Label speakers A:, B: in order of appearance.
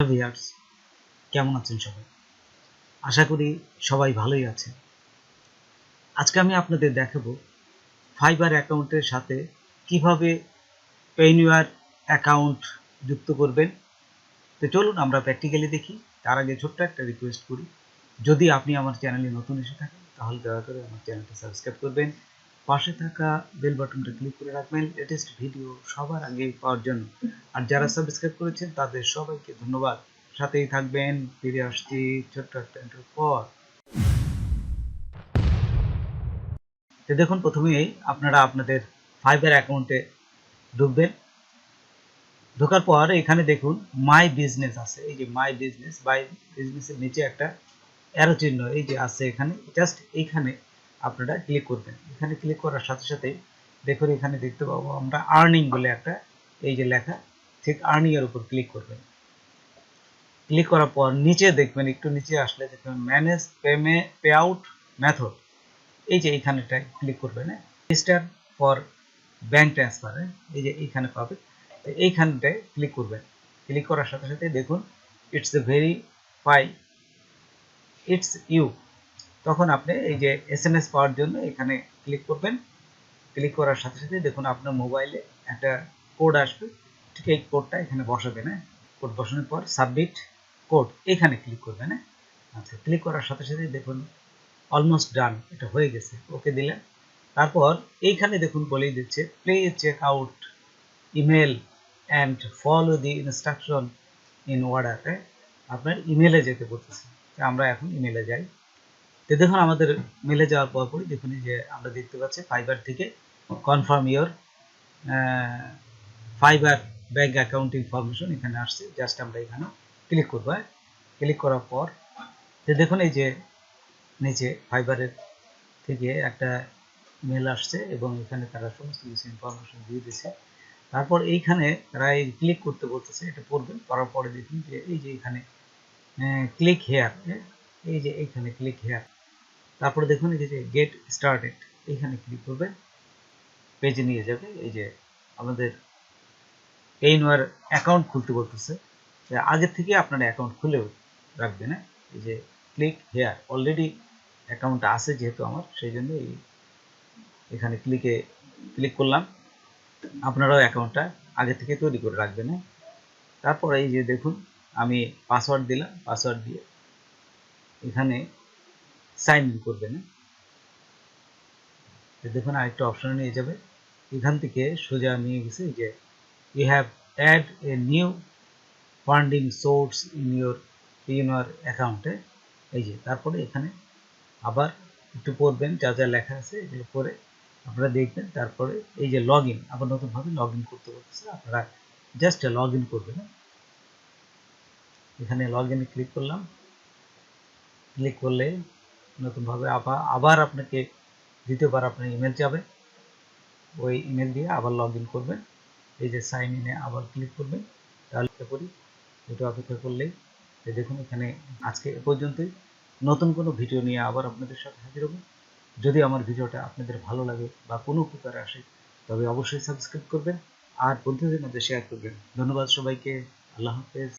A: Hello viewers, কেমন আছেন সবাই? আশা করি সবাই ভালোই আছেন। আজকে আমি আপনাদের দেখাবো ফাইবার অ্যাকাউন্টের সাথে কিভাবে পেইনিওয়ার অ্যাকাউন্ট যুক্ত করবেন। তো চলুন আমরা প্র্যাকটিক্যালি দেখি। তার আগে ছোট্ট একটা রিকোয়েস্ট করি, যদি আপনি আমার চ্যানেলে নতুন এসে থাকেন তাহলে দয়া করে আমার চ্যানেলটা সাবস্ক্রাইব করবেন, পাশে থাকা বেল বাটনটা ক্লিক করে রাখবেন লেটেস্ট ভিডিও সবার আগে পাওয়ার জন্য। আর যারা সাবস্ক্রাইব করেছেন তাদের সবাইকে ধন্যবাদ। সাথেই থাকবেন, ফিরে আসছি ছোট্ট একটা ইন্টারভিউ পর। তো দেখুন, প্রথমেই আপনারা আপনাদের ফাইবার অ্যাকাউন্টে ঢুকবেন। ঢোকার পর এখানে দেখুন মাই বিজনেস আছে, এই যে মাই বিজনেস, বাই বিজনেসের নিচে একটা অ্যারো চিহ্ন এই যে আছে, এখানে জাস্ট এইখানে আপনারা ক্লিক করবেন। এখানে ক্লিক করার সাথে সাথে দেখুন এখানে দেখতে পাবো আমরা আর্নিং বলে একটা এই যে লেখা, ঠিক আর্নিং এর উপর ক্লিক করবেন। ক্লিক করার পর নিচে দেখবেন, একটু নিচে আসলে দেখবেন ম্যানেজ পে আউট মেথড, এই যে এইখানেটায় ক্লিক করবেন। রেজিস্টার ফর ব্যাংক ট্রান্সফার, এই যে এইখানে পাবে, তো এইখানটায় ক্লিক করবেন। ক্লিক করার সাথে সাথে দেখুন it's a verify it's you, তখন আপনি এই যে এসএমএস পাওয়ার জন্য এখানে ক্লিক করবেন। ক্লিক করার সাথে সাথে দেখুন আপনার মোবাইলে একটা কোড আসবে, ঠিক এই কোডটা এখানে বসাবেন। কোড বসানোর পর সাবমিট কোড এখানে ক্লিক করবেন। আচ্ছা, ক্লিক করার সাথে সাথে দেখুন অলমোস্ট ডান, এটা হয়ে গেছে, ওকে দিলেন। তারপর এইখানে দেখুন বলেই দিচ্ছে please check out email and follow the instruction in order. আপনার ইমেলে যেতে বলতেছে, আমরা এখন ইমেলে যাই। তো দেখুন আমাদের মেলে যাওয়ার পরই দেখুন যে আমরা দেখতে পাচ্ছি ফাইবার থেকে confirm your fibre bank account information এখানে আসছে। জাস্ট আমরা এখানে ক্লিক করবো। ক্লিক করার পর দেখুন এই যে নিচে ফাইবারের থেকে একটা মেল আসছে এবং এখানে তারা সমস্ত কিছু ইনফরমেশন দিয়ে দিচ্ছে। তারপর এইখানে তারা এই ক্লিক করতে বলতেছে, এটা পড়বেন। করার পরে দেখুন যে এই যে এখানে ক্লিক হেয়ার, এই যে এইখানে ক্লিক হেয়ার। তারপরে দেখুন এই যে গেট স্টার্টেড, এইখানে ক্লিক করবেন, পেজে নিয়ে যাবে। এই যে আমাদের পেইনিওয়ার অ্যাকাউন্ট খুলতে বলতেছে, আগে থেকে আপনারা অ্যাকাউন্ট খুলে রাখবেন। এই যে ক্লিক হেয়ার, অলরেডি অ্যাকাউন্ট আছে যেহেতু আমার, সেই জন্য এখানে ক্লিক করলাম। আপনারাও অ্যাকাউন্টটা আগে থেকে তৈরি করে রাখবেন। তারপর এই যে দেখুন আমি পাসওয়ার্ড দিলাম, পাসওয়ার্ড দিয়ে এখানে সাইন ইন করবেন। দেখুন আরেকটা অপশনে নিয়ে যাবে, এখান থেকে সোজা নিয়ে গেছে যে you have add a new funding source in your Payoneer অ্যাকাউন্টে। এই যে তারপরে এখানে আবার একটু পড়বেন, যা যা লেখা আছে এগুলো পড়ে আপনারা দেখবেন। তারপরে এই যে লগ ইন, আবার নতুনভাবে লগ ইন করতে বলতেছে, আপনারা জাস্ট লগ ইন করবেন। এখানে লগ ইনে ক্লিক করলাম। ক্লিক করলে নতুনভাবে আবার আপনাকে দ্বিতীয়বার আপনার ইমেল যাবে, ওই ইমেল দিয়ে আবার লগ ইন করবেন। এই যে সাইন ইনে আবার ক্লিক করবেন। তাহলে করি একটু অপেক্ষা করলেই দেখুন এখানে আজকে এ পর্যন্তই। নতুন কোনো ভিডিও নিয়ে আবার আপনাদের সাথে হাজির হব। যদি আমার ভিডিওটা আপনাদের ভালো লাগে বা কোনো উপকারে আসে তবে অবশ্যই সাবস্ক্রাইব করবেন আর বন্ধুদের মধ্যে শেয়ার করবেন। ধন্যবাদ সবাইকে, আল্লাহ হাফেজ।